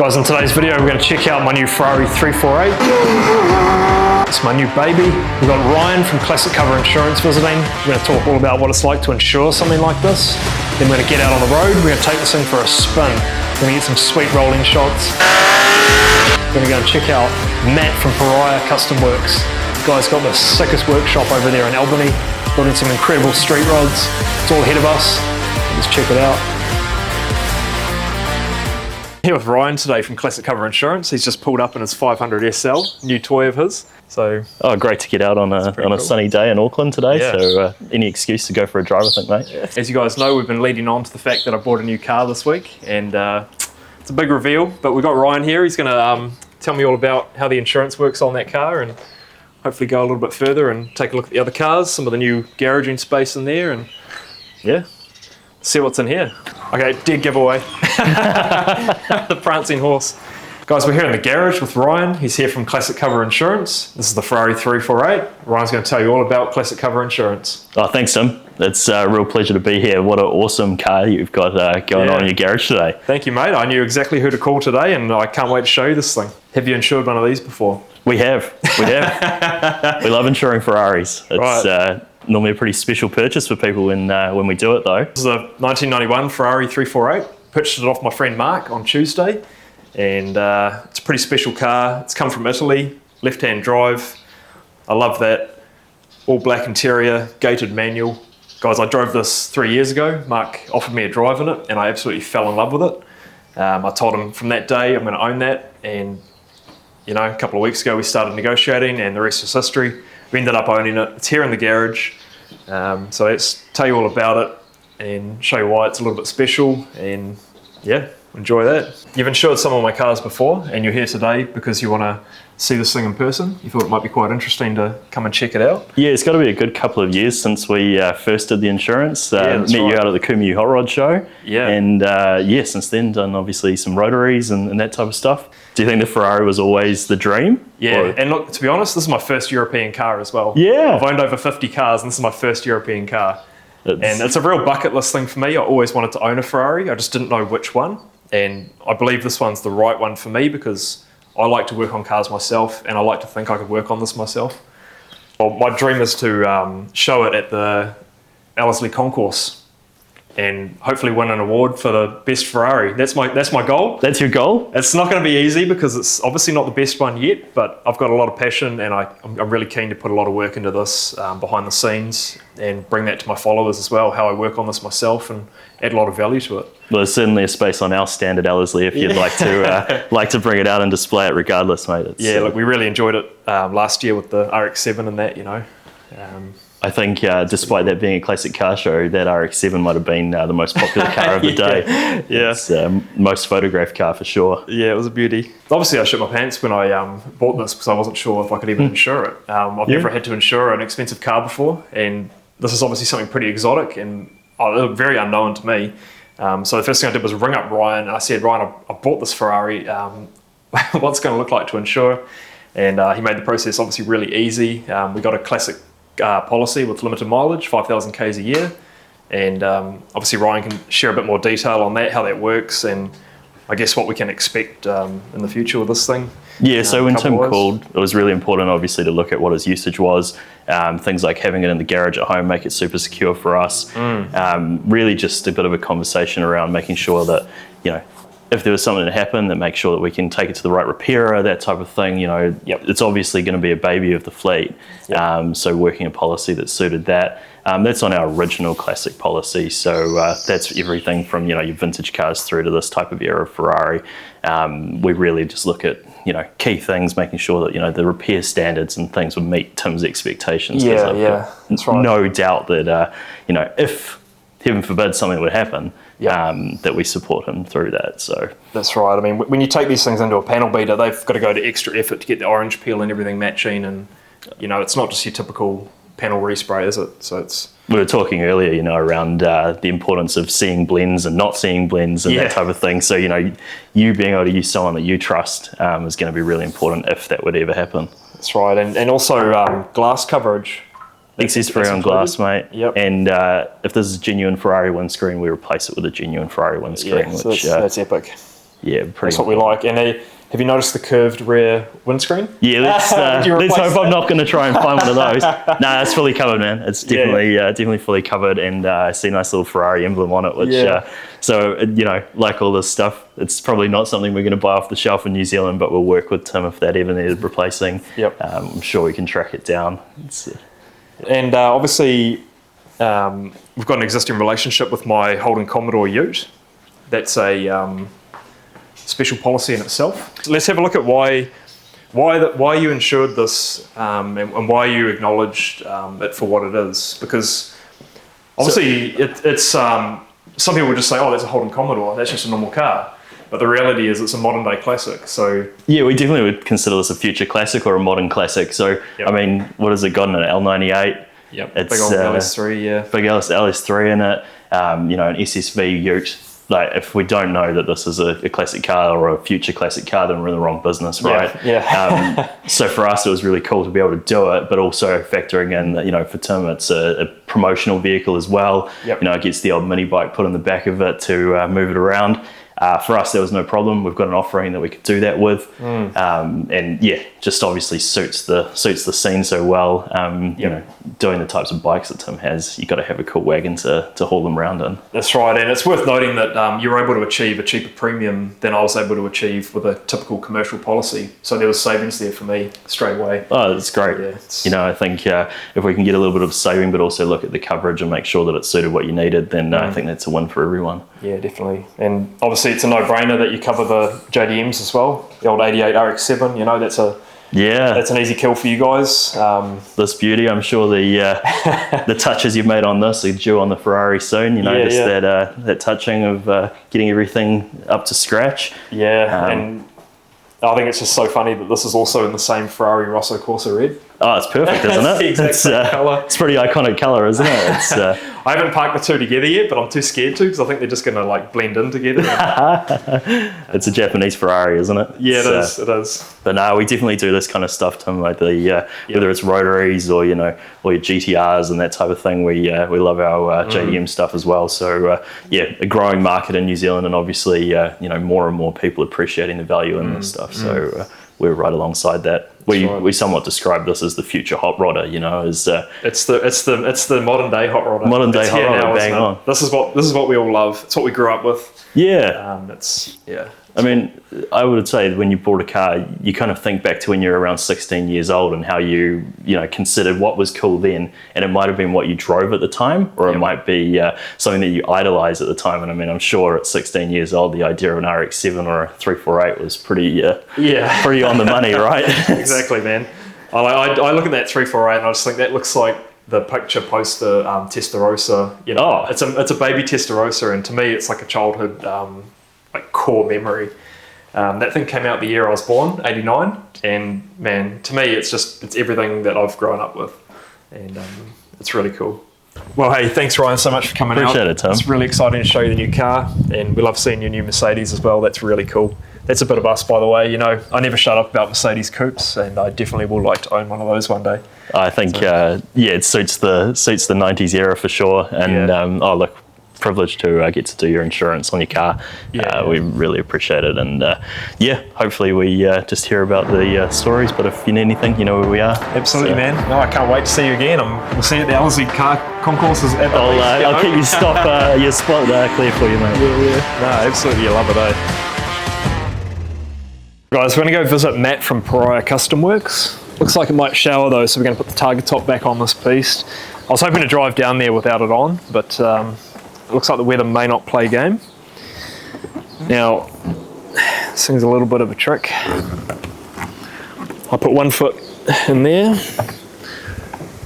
Guys, in today's video we're going to check out my new Ferrari 348. It's my new baby. We've got Ryan from Classic Cover Insurance visiting. We're going to talk all about what it's like to insure something like this. Then we're going to get out on the road. We're going to take this thing for a spin. We're going to get some sweet rolling shots. We're going to go and check out Matt from Pariah Custom Works. The guy's got the sickest workshop over there in Albany, building some incredible street rods. It's all ahead of us. Let's check it out. Here with Ryan today from Classic Cover Insurance. He's just pulled up in his 500 SL, new toy of his. So great to get out on a sunny day in Auckland today. Yeah. So any excuse to go for a drive, I think, mate. Yeah. As you guys know, we've been leading on to the fact that I bought a new car this week, and it's a big reveal. But we've got Ryan here. He's going to tell me all about how the insurance works on that car, and hopefully go a little bit further and take a look at the other cars, some of the new garaging space in there, and yeah, see what's in here. Okay, dead giveaway. The prancing horse. Guys, we're here in the garage with Ryan. He's here from Classic Cover Insurance. This is the Ferrari 348. Ryan's going to tell you all about Classic Cover Insurance. Oh, thanks, Tim. It's a real pleasure to be here. What an awesome car you've got going on in your garage today. Thank you, mate. I knew exactly who to call today, and I can't wait to show you this thing. Have you insured one of these before? We have. We love insuring Ferraris. It's normally a pretty special purchase for people when we do it, though. This is a 1991 Ferrari 348. Purchased it off my friend Mark on Tuesday, and it's a pretty special car. It's come from Italy, left-hand drive. I love that. All black interior, gated manual. Guys, I drove this 3 years ago. Mark offered me a drive in it, and I absolutely fell in love with it. I told him from that day I'm going to own that, and you know, a couple of weeks ago we started negotiating, and the rest is history. We ended up owning it. It's here in the garage, so let's tell you all about it and show you why it's a little bit special, and yeah, enjoy that. You've insured some of my cars before, and you're here today because you want to see this thing in person. You thought it might be quite interesting to come and check it out. Yeah, it's got to be a good couple of years since we first did the insurance. Met you out at the Kumu Hot Rod Show. Yeah. And since then done obviously some rotaries and that type of stuff. Do you think the Ferrari was always the dream? Yeah, and look, to be honest, this is my first European car as well. Yeah. I've owned over 50 cars, and this is my first European car. And it's a real bucket list thing for me. I always wanted to own a Ferrari. I just didn't know which one. And I believe this one's the right one for me because I like to work on cars myself, and I like to think I could work on this myself. Well, my dream is to show it at the Ellerslie Concourse and hopefully win an award for the best Ferrari. That's my goal. That's your goal? It's not going to be easy because it's obviously not the best one yet, but I've got a lot of passion, and I'm really keen to put a lot of work into this behind the scenes and bring that to my followers as well, how I work on this myself and add a lot of value to it. Well, there's certainly a space on our stand at Ellerslie if you'd like to bring it out and display it regardless, mate. Look, we really enjoyed it last year with the RX-7 and that, you know. I think despite that being a classic car show, that RX-7 might have been the most popular car of the day. Yeah. It's most photographed car for sure. Yeah, it was a beauty. Obviously, I shit my pants when I bought this because I wasn't sure if I could even insure it. I've never had to insure an expensive car before, and this is obviously something pretty exotic and very unknown to me. So the first thing I did was ring up Ryan, and I said, Ryan, I bought this Ferrari. What's it going to look like to insure? And he made the process obviously really easy. We got a classic policy with limited mileage, 5,000 Ks a year. And obviously Ryan can share a bit more detail on that, how that works, and I guess what we can expect in the future with this thing. Yeah, so when Tim called, it was really important obviously to look at what his usage was, things like having it in the garage at home, make it super secure for us. Really just a bit of a conversation around making sure that, you know, if there was something that happened, that make sure that we can take it to the right repairer, that type of thing. You know, It's obviously going to be a baby of the fleet. So working a policy that suited that. That's on our original classic policy. So that's everything from, you know, your vintage cars through to this type of era of Ferrari. We really just look at, you know, key things, making sure that, you know, the repair standards and things would meet Tim's expectations. That's right. No doubt that, you know, if heaven forbid something would happen, that we support him through that. So that's right. I mean, when you take these things into a panel beater, they've got to go to extra effort to get the orange peel and everything matching, and you know, it's not just your typical panel respray, is it? So it's. We were talking earlier, you know, around the importance of seeing blends and not seeing blends and that type of thing. So, you know, you being able to use someone that you trust is going to be really important if that would ever happen. That's right, and also glass coverage. Accessory on glass, mate. Yep. And if this is a genuine Ferrari windscreen, we replace it with a genuine Ferrari windscreen. Yeah, so that's epic. Yeah, that's what we like. And have you noticed the curved rear windscreen? Yeah, let's hope I'm not going to try and find one of those. No, it's fully covered, man. It's definitely fully covered, and I see a nice little Ferrari emblem on it, which, so, you know, like all this stuff, it's probably not something we're going to buy off the shelf in New Zealand, but we'll work with Tim if that ever needed replacing. Yep. I'm sure we can track it down. And obviously, we've got an existing relationship with my Holden Commodore ute. That's a special policy in itself. Let's have a look at why you insured this and why you acknowledged it for what it is. Because obviously, it's some people would just say, "Oh, that's a Holden Commodore. That's just a normal car." But the reality is, it's a modern day classic. So yeah, we definitely would consider this a future classic or a modern classic. So I mean, what has it got in it? L98. Yep. It's big old LS3. Yeah. Big LS3 in it. You know, an SSV ute. Like, if we don't know that this is a classic car or a future classic car, then we're in the wrong business, right? Yeah. So for us, it was really cool to be able to do it, but also factoring in that, you know, for Tim, it's a promotional vehicle as well. Yep. You know, it gets the old mini bike put in the back of it to move it around. For us, there was no problem. We've got an offering that we could do that with, and yeah, just obviously suits the scene so well. You know, doing the types of bikes that Tim has, you got to have a cool wagon to haul them around in. That's right, and it's worth noting that you were able to achieve a cheaper premium than I was able to achieve with a typical commercial policy. So there was savings there for me straight away. Oh, that's great. Yeah, you know, I think if we can get a little bit of saving, but also look at the coverage and make sure that it suited what you needed, then I think that's a win for everyone. Yeah, definitely, and obviously it's a no-brainer that you cover the JDMs as well. The old 88 RX-7, you know, that's an easy kill for you guys. This beauty, I'm sure the touches you've made on this are due on the Ferrari soon. You know, that touching of getting everything up to scratch. Yeah, and I think it's just so funny that this is also in the same Ferrari Rosso Corsa red. Oh, it's perfect, isn't it? It's the exact same colour. It's a pretty iconic colour, isn't it? It's, I haven't parked the two together yet, but I'm too scared to because I think they're just going to like blend in together. It's a Japanese Ferrari, isn't it? Yeah, it is. But no, we definitely do this kind of stuff, Tim. Like whether it's rotaries or or your GTRs and that type of thing. We love our JDM stuff as well. So a growing market in New Zealand, and obviously more and more people appreciating the value in this stuff. So we're right alongside that. We somewhat describe this as the future hot rodder, you know, as it's the modern day hot rodder. Modern day hot rodder, bang on. This is what we all love. It's what we grew up with. Yeah. I mean, I would say when you bought a car, you kind of think back to when you were around 16 years old and how you considered what was cool then, and it might have been what you drove at the time, or it might be something that you idolized at the time. And I mean, I'm sure at 16 years old, the idea of an RX-7 or a 348 was pretty on the money, right? Exactly, man. I look at that 348 and I just think that looks like the picture poster Testarossa. You know, it's a baby Testarossa, and to me, it's like a childhood core memory. That thing came out the year I was born, 89, and man, to me, it's everything that I've grown up with, and it's really cool. Well, hey, thanks Ryan so much for coming out. Appreciate it, Tim. It's really exciting to show you the new car, and we love seeing your new Mercedes as well. That's really cool. That's a bit of us, by the way. You know, I never shut up about Mercedes coupes, and I definitely will like to own one of those one day. I think, it suits the 90s era for sure. And look, privileged to get to do your insurance on your car. We really appreciate it. And hopefully we just hear about the stories. But if you need anything, you know where we are. Absolutely, man. No, I can't wait to see you again. We'll see you at the LZ car concourses. I'll keep your spot clear for you, mate. Yeah. No, absolutely. You love it, eh? Guys, we're going to go visit Matt from Pariah Custom Works. Looks like it might shower though, so we're going to put the target top back on this piece. I was hoping to drive down there without it on, but it looks like the weather may not play game. Now, this thing's a little bit of a trick. I put 1 foot in there,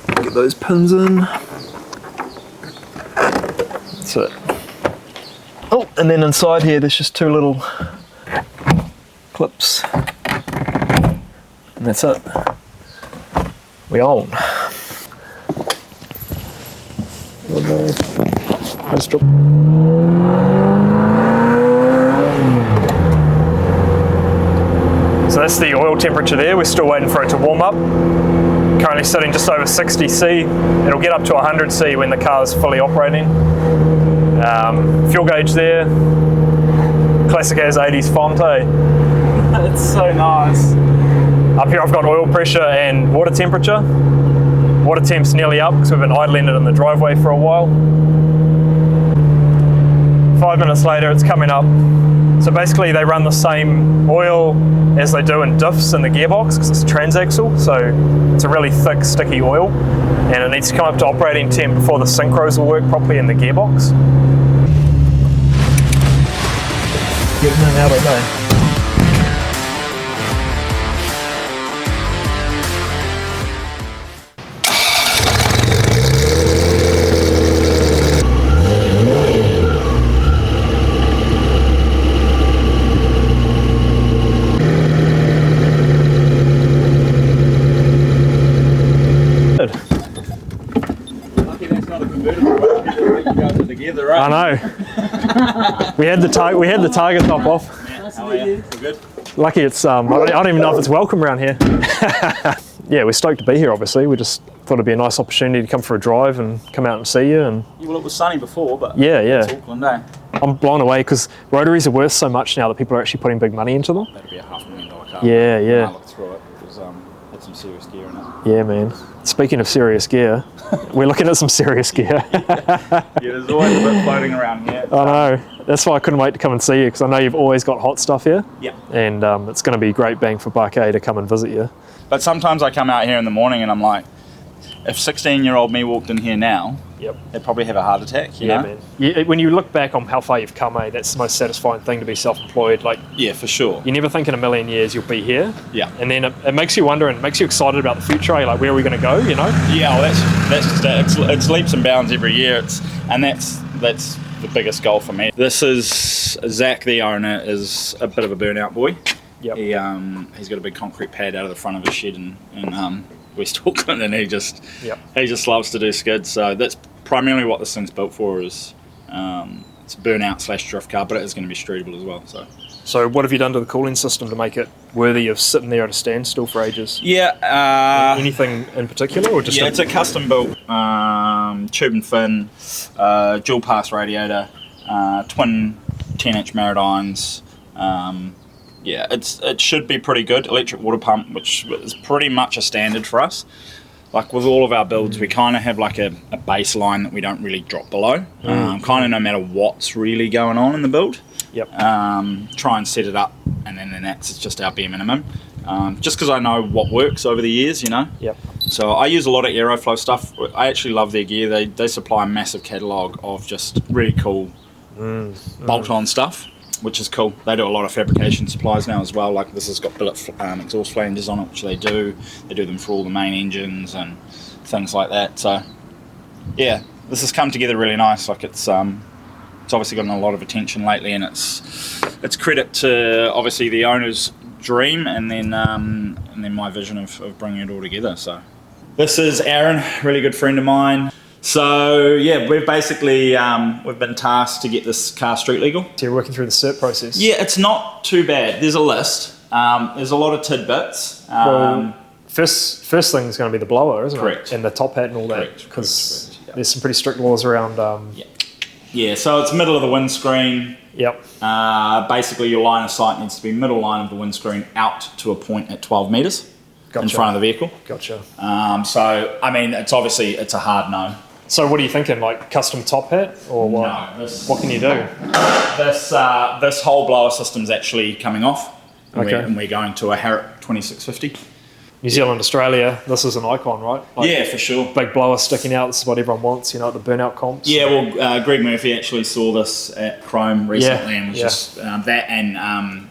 get those pins in. That's it. Oh, and then inside here, there's just 2 little clips, and that's it. We own. So that's the oil temperature there. We're still waiting for it to warm up. Currently sitting just over 60 C. It'll get up to 100 C when the car is fully operating. Fuel gauge there. Classic as 80s font, eh? It's so nice. Up here I've got oil pressure and water temperature. Water temp's nearly up because we've been idling it in the driveway for a while. 5 minutes later it's coming up. So basically they run the same oil as they do in diffs in the gearbox because it's a transaxle, so it's a really thick, sticky oil, and it needs to come up to operating temp before the synchros will work properly in the gearbox. Getting in and out of there. I know. we had the Tiger top off. How are you? Good. Lucky it's I don't even know if it's welcome around here. Yeah, we're stoked to be here. Obviously, we just thought it'd be a nice opportunity to come for a drive and come out and see you. And Well, it was sunny before, but yeah, it's Auckland, eh? I'm blown away because rotaries are worth so much now that people are actually putting big money into them. That'd be a $500,000 car. Yeah. When I looked through it, it was had some serious gear in it. Yeah, man. Speaking of serious gear, we're looking at some serious gear. Yeah, there's always a bit floating around here. I know. That's why I couldn't wait to come and see you, because I know you've always got hot stuff here. Yeah. And it's going to be great bang for buck, to come and visit you. But sometimes I come out here in the morning and I'm like, if 16-year-old me walked in here now, Yep. they'd probably have a heart attack, you know? Man. Yeah, when you look back on how far you've come, that's the most satisfying thing to be self-employed. Like, Yeah, for sure. you never think in a million years you'll be here. Yeah. And then it makes you wonder and makes you excited about the future. Like, where are we going to go, you know? Yeah, well, that's just it. It's leaps and bounds every year. That's the biggest goal for me. This is Zach, the owner, is a bit of a burnout boy. Yep. He's got a big concrete pad out of the front of his shed in West Auckland, and he just loves to do skids. So that's primarily what this thing's built for. Is it's a burnout / drift car, but it is going to be streetable as well. So what have you done to the cooling system to make it worthy of sitting there at a standstill for ages? Yeah. Anything in particular, or just? Yeah, it's a custom built tube and fin, dual pass radiator, twin 10-inch Meridynes. Yeah, it should be pretty good. Electric water pump, which is pretty much a standard for us. Like with all of our builds, we kind of have like a baseline that we don't really drop below. Kind of no matter what's really going on in the build. Yep. Try and set it up, and then it's just our bare minimum. Just because I know what works over the years, you know. Yep. So I use a lot of Aeroflow stuff. I actually love their gear. They supply a massive catalogue of just really cool bolt-on stuff, which is cool. They do a lot of fabrication supplies now as well. Like this has got billet exhaust flanges on it, which they do. They do them for all the main engines and things like that. So yeah, this has come together really nice. Like it's obviously gotten a lot of attention lately, and it's credit to obviously the owner's dream and then my vision of bringing it all together. So this is Aaron, really good friend of mine. So yeah, we've basically we've been tasked to get this car street legal. So you're working through the cert process. Yeah, it's not too bad. There's a list. There's a lot of tidbits. Well, first thing is going to be the blower, isn't Correct. it? And the top hat and all that, Correct. because there's some pretty strict laws around. Yeah, so it's middle of the windscreen. Yep. Basically, your line of sight needs to be middle line of the windscreen out to a point at 12 metres in front of the vehicle. Gotcha. So, I mean, it's a hard no. So what are you thinking, like custom top hat or what? No, what can you do? This whole blower system's actually coming off. Okay. And we're going to a Harriet 2650. New Zealand, Australia, this is an icon, right? Like, Yeah, for sure. big blower sticking out, this is what everyone wants, you know, at the burnout comps. Yeah, well, Greg Murphy actually saw this at Chrome recently, and was just that and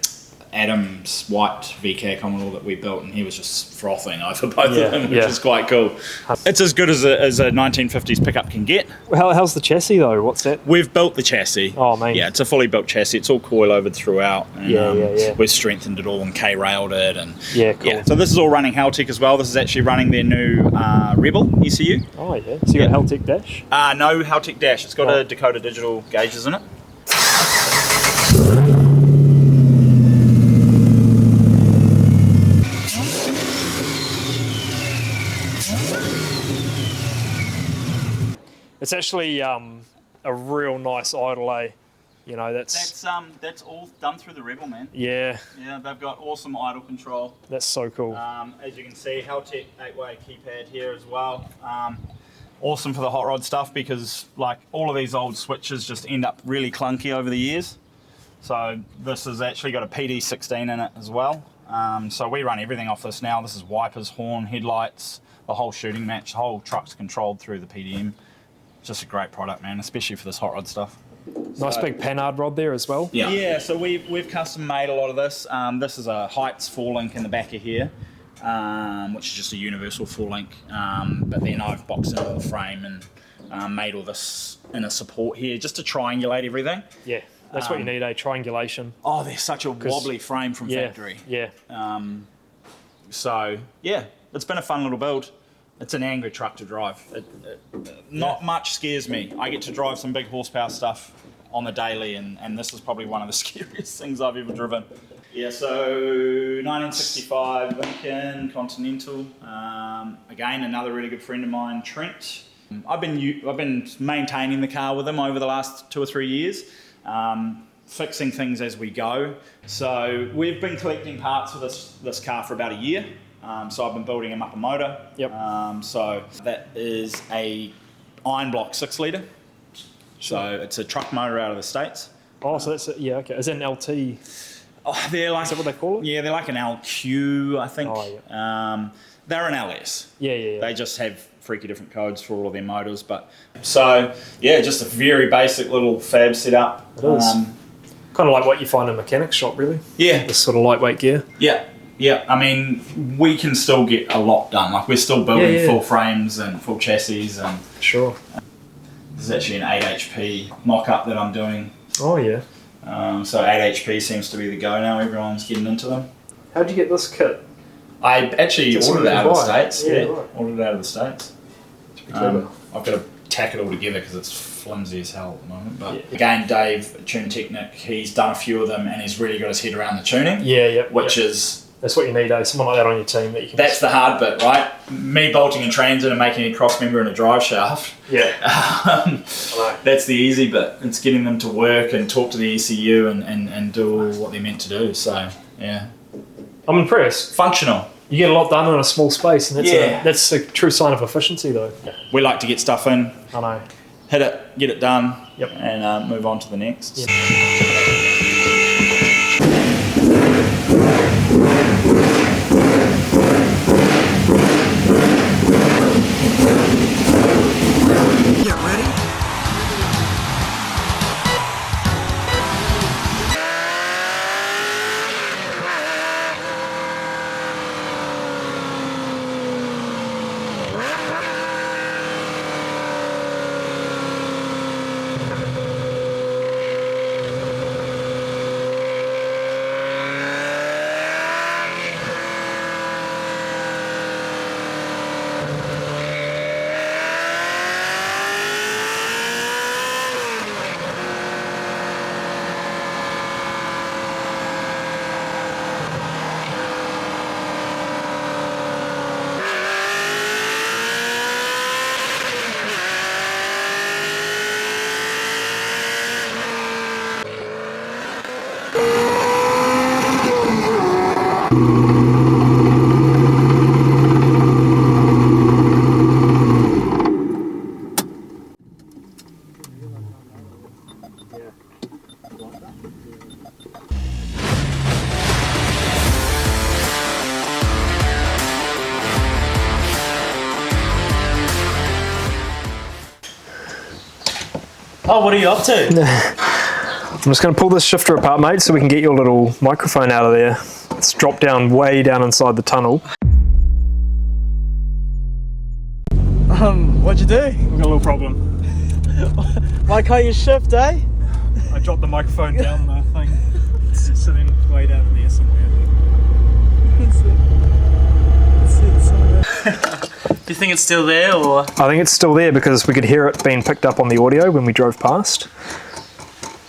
Adam's white VCAC Commodore that we built, and he was just frothing over both of them, which is quite cool. It's as good as a 1950s pickup can get. How's the chassis though? What's that? We've built the chassis. Oh, man. Yeah, it's a fully built chassis. It's all coilovered throughout. And, Yeah. We've strengthened it all and K-railed it. And Yeah, cool. So this is all running Haltech as well. This is actually running their new Rebel ECU. Oh yeah, so you got Haltech dash? No Haltech dash. It's got a Dakota digital gauges in it. It's actually a real nice idle, You know, That's all done through the Rebel, man. yeah, Yeah, they've got awesome idle control. that's so cool. As you can see, Haltech 8-way keypad here as well. Awesome for the hot rod stuff because like all of these old switches just end up really clunky over the years. So this has actually got a PD16 in it as well. So we run everything off this now. This is wipers, horn, headlights, the whole shooting match. The whole truck's controlled through the PDM. Just a great product, man, especially for this hot rod stuff. Nice big panhard rod there as well. Yeah, so we've custom made a lot of this. This is a Heights 4-link in the back of here. Which is just a universal 4-link, but then I've boxed into the frame and made all this inner support here just to triangulate everything. Yeah, that's what you need, triangulation. Oh, they're such a wobbly frame from factory. Yeah. So, yeah, it's been a fun little build. It's an angry truck to drive. Not much scares me. I get to drive some big horsepower stuff on the daily, and this is probably one of the scariest things I've ever driven. Yeah, so 1965 Lincoln Continental. Again, another really good friend of mine, Trent. I've been maintaining the car with him over the last 2 or 3 years, fixing things as we go. So we've been collecting parts for this car for about a year. So I've been building him up a motor. Yep. So that is a iron block 6-litre. So it's a truck motor out of the States. Oh, so that's yeah, okay. Is that an LT? Oh, they're like, Is that what they call it? Yeah, they're like an LQ, I think. Oh, yeah. They're an LS. Yeah. They just have freaky different codes for all of their motors. But so yeah, just a very basic little fab setup. It is. Kind of like what you find in a mechanic's shop, really. Yeah. This sort of lightweight gear. Yeah. I mean, we can still get a lot done. Like we're still building full frames and full chassis, and Sure. there's actually an 8 HP mock-up that I'm doing. Oh yeah. So 8 HP seems to be the go now. Everyone's getting into them. How'd you get this kit? I actually ordered it out of the States. Yeah, Yeah, right. ordered it out of the States. Clever. I've got to tack it all together because it's flimsy as hell at the moment. But Yeah. again, Dave, a tune technic, he's done a few of them and he's really got his head around the tuning. Yeah. Which is, that's what you need, Someone like that on your team that you can. that's the hard bit, right? Me bolting a transit and making a cross member in a drive shaft. Yeah. That's the easy bit. It's getting them to work and talk to the ECU and do what they're meant to do. So yeah, I'm impressed. functional. You get a lot done in a small space, and Yeah. that's a true sign of efficiency, though. We like to get stuff in, I know. hit it, get it done, Yep. and move on to the next. Yeah. Get ready. Oh, what are you up to? I'm just going to pull this shifter apart, mate, so we can get your little microphone out of there. It's dropped down way down inside the tunnel. What'd you do? We've got a little problem. Why can't you shift, eh? I dropped the microphone down the thing. It's sitting way down there somewhere. Do you think it's still there, or? I think it's still there because we could hear it being picked up on the audio when we drove past.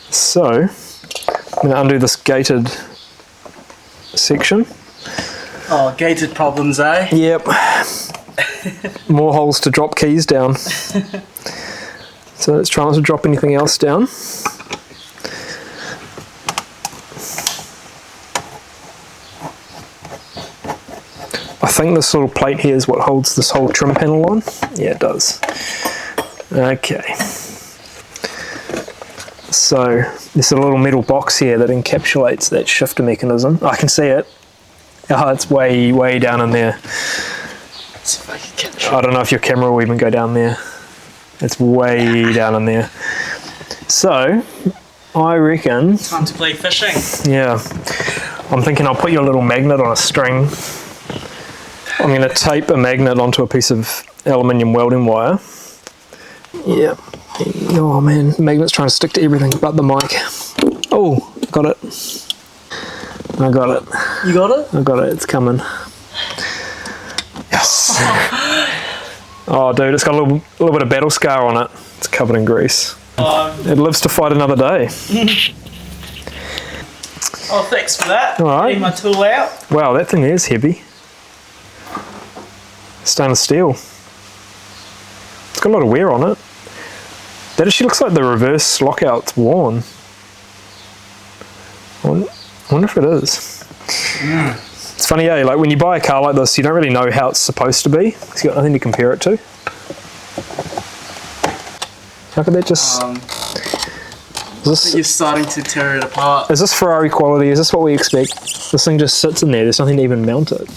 So, I'm going to undo this gated section. Oh, gated problems, eh? Yep. More holes to drop keys down. So let's try not to drop anything else down. think this little plate here is what holds this whole trim panel on. Yeah, it does. Okay. So there's a little metal box here that encapsulates that shifter mechanism. I can see it. Oh, it's way down in there. See if I can catch it. I don't know if your camera will even go down there. It's way down in there. So I reckon, Time to play fishing. yeah, I'm thinking I'll put your little magnet on a string. I'm going to tape a magnet onto a piece of aluminium welding wire. Yeah. Oh man, the magnet's trying to stick to everything but the mic. Oh, got it. I got it. You got it? I got it. It's coming. Yes. Oh, dude, it's got a little bit of battle scar on it. It's covered in grease. It lives to fight another day. Oh, thanks for that. All right. Getting my tool out. Wow, that thing is heavy. Stainless steel. It's got a lot of wear on it. That actually looks like the reverse lockout's worn. I wonder if it is. It's funny, eh? Like when you buy a car like this, you don't really know how it's supposed to be. Because you've got nothing to compare it to. How could that just... You're starting to tear it apart. Is this Ferrari quality? Is this what we expect? This thing just sits in there. There's nothing to even mount it.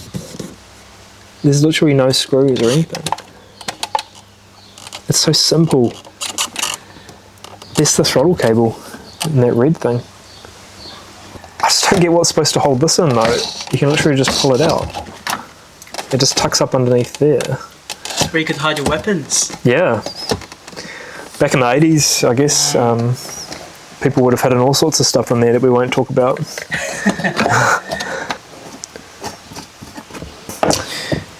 There's literally no screws or anything. It's so simple. There's the throttle cable and that red thing. I just don't get what's supposed to hold this in though. You can literally just pull it out. It just tucks up underneath there. That's where you could hide your weapons. Yeah. Back in the 80s, I guess, people would have hidden all sorts of stuff in there that we won't talk about.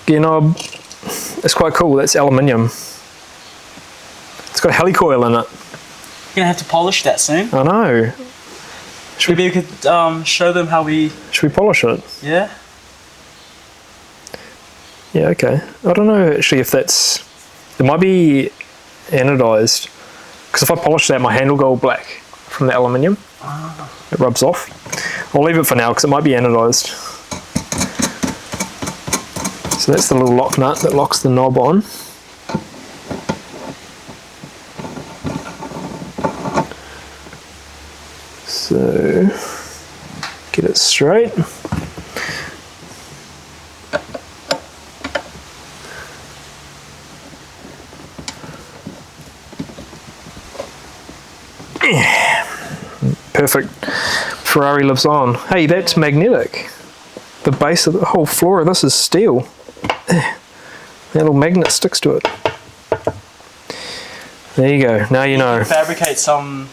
Gear knob, it's quite cool. That's aluminium. It's got helicoil in it. You're gonna have to polish that soon. I know. Maybe you could show them how we... Should we polish it? Yeah? Yeah, okay. I don't know actually if that's... It might be anodized. Because if I polish that, my hand will go all black from the aluminium. It rubs off. I'll leave it for now because it might be anodized. So that's the little lock nut that locks the knob on. So, get it straight. Perfect. Ferrari lives on. Hey, that's magnetic. The base of the whole floor of this is steel. That little magnet sticks to it. There you go. Now you know. Fabricate some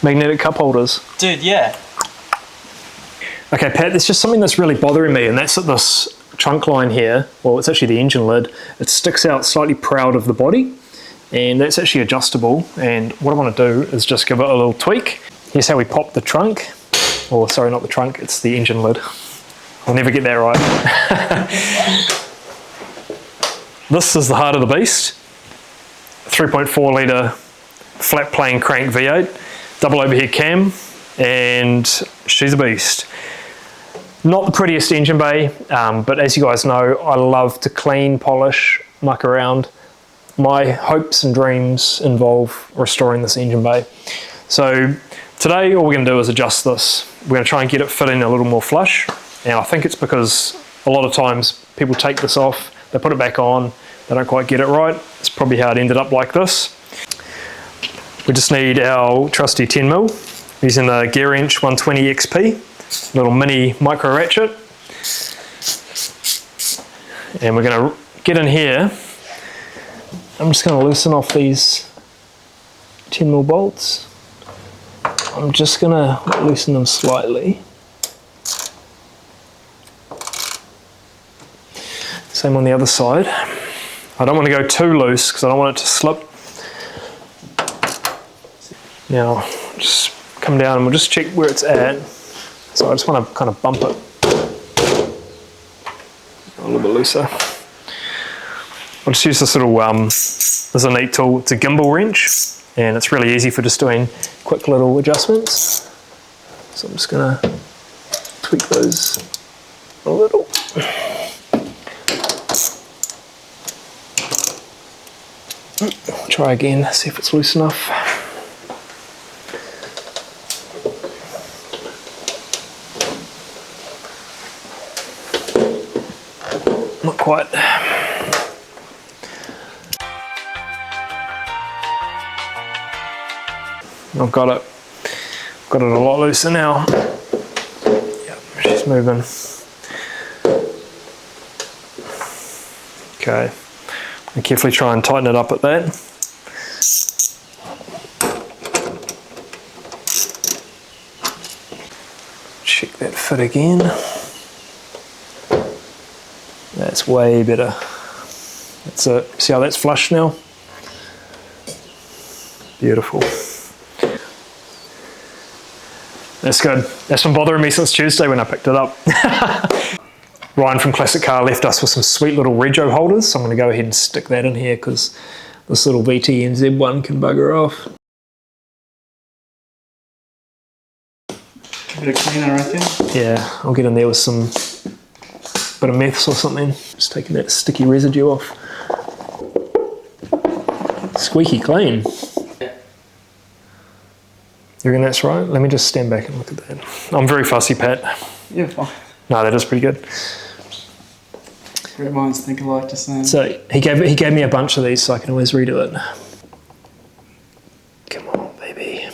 Magnetic cup holders. Dude, yeah. Okay, Pat, there's just something that's really bothering me, and that's that this trunk line here, well, it's actually the engine lid, it sticks out slightly proud of the body, and that's actually adjustable, and what I want to do is just give it a little tweak. Here's how we pop the trunk, or sorry, not the trunk, it's the engine lid. I'll never get that right. This is the heart of the beast. 3.4 litre flat plane crank V8, double overhead cam, and she's a beast. Not the prettiest engine bay, but as you guys know, I love to clean, polish, muck around. My hopes and dreams involve restoring this engine bay. So today all we're going to do is adjust this. We're going to try and get it fitting a little more flush. And I think it's because a lot of times people take this off, they put it back on, they don't quite get it right. It's probably how it ended up like this. We just need our trusty 10mm using the Gear Wrench 120 XP, little mini micro ratchet. And we're going to get in here. I'm just going to loosen off these 10mm bolts. I'm just going to loosen them slightly. Same on the other side. I don't want to go too loose because I don't want it to slip. Now, just come down and we'll just check where it's at. So I just want to kind of bump it a little bit looser. I'll just use this little, this is a neat tool. It's a gimbal wrench and it's really easy for just doing quick little adjustments. So I'm just going to tweak those a little. Try again, see if it's loose enough. Not quite. I've got it. Got it a lot looser now. Yep, she's moving. Okay, and carefully try and tighten it up at that. Check that fit again. That's way better. That's it. See how that's flush now? Beautiful. That's good. That's been bothering me since Tuesday when I picked it up. Ryan from Classic Car left us with some sweet little rego holders, so I'm going to go ahead and stick that in here because this little VTNZ one can bugger off. Give it a clean, I reckon. Yeah, I'll get in there with some bit of meths or something. Just taking that sticky residue off. Squeaky clean. You reckon that's right? Let me just stand back and look at that. I'm very fussy, Pat. Yeah, fine. No, that is pretty good. Great minds think alike, just saying. So he gave me a bunch of these so I can always redo it. Come on, baby.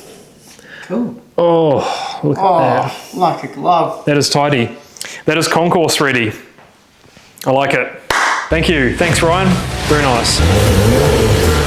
Cool. Oh, look at that. Like a glove. That is tidy. That is concourse ready. I like it. Thank you. Thanks, Ryan. Very nice.